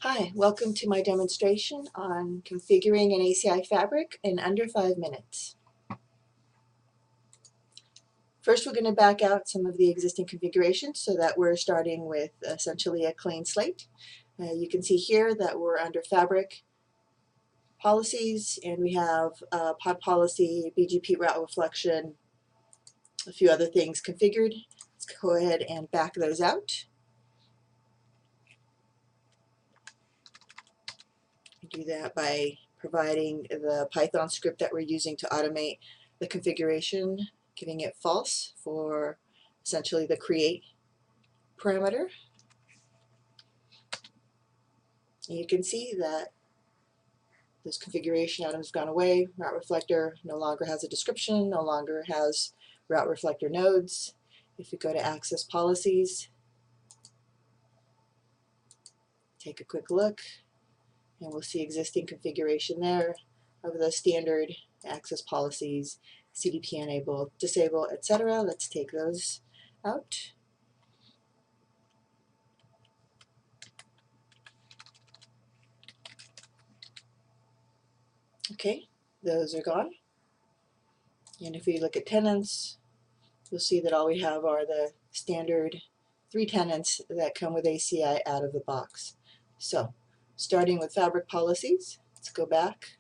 Hi, welcome to my demonstration on configuring an ACI Fabric in under 5 minutes. First, we're going to back out some of the existing configurations so that we're starting with essentially a clean slate. You can see here that we're under Fabric policies, and we have pod policy, BGP route reflection, a few other things configured. Let's go ahead and back those out. We do that by providing the Python script that we're using to automate the configuration, giving it false for essentially the create parameter. And you can see that this configuration item has gone away. Route reflector no longer has a description, no longer has route reflector nodes. If we go to access policies, take a quick look, and we'll see existing configuration there of the standard access policies, CDP enable, disable, etc. Let's take those out. Okay, those are gone. And if we look at tenants, you'll see that all we have are the standard 3 tenants that come with ACI out of the box. So, starting with Fabric policies, let's go back.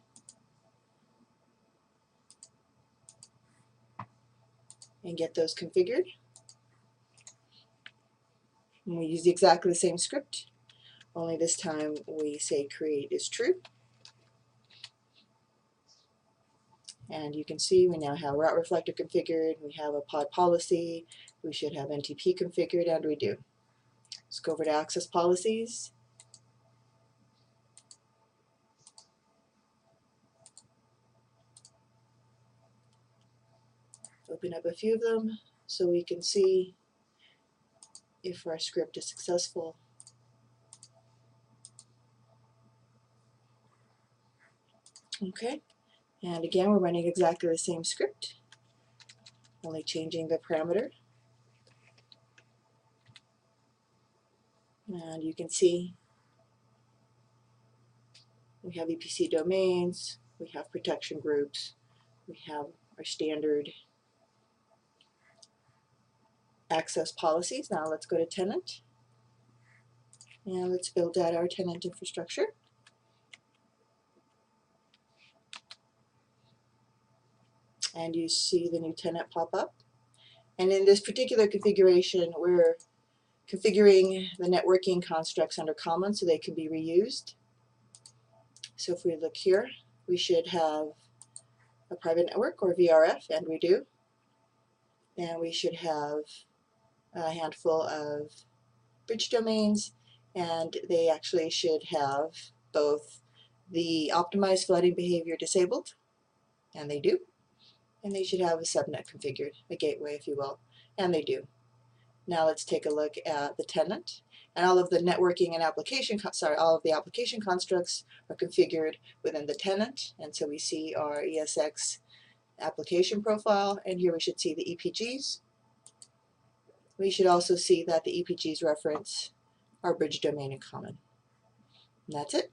And get those configured. And we use exactly the same script, only this time we say create is true. And you can see we now have route reflector configured, we have a pod policy, we should have NTP configured, and we do. Let's go over to access policies. Open up a few of them so we can see if our script is successful. Okay, and again we're running exactly the same script, only changing the parameter. And you can see we have EPC domains, we have protection groups, we have our standard access policies. Now let's go to tenant, and let's build out our tenant infrastructure. And you see the new tenant pop up. And in this particular configuration, we're configuring the networking constructs under common so they can be reused. So if we look here, we should have a private network or VRF, and we do. And we should have a handful of bridge domains, and they actually should have both the optimized flooding behavior disabled, and they do. And they should have a subnet configured, a gateway if you will, and they do. Now let's take a look at the tenant, and all of the networking and application, all of the application constructs are configured within the tenant, and so we see our ESX application profile, and here we should see the EPGs. We should also see that the EPGs reference our bridge domain in common. And that's it.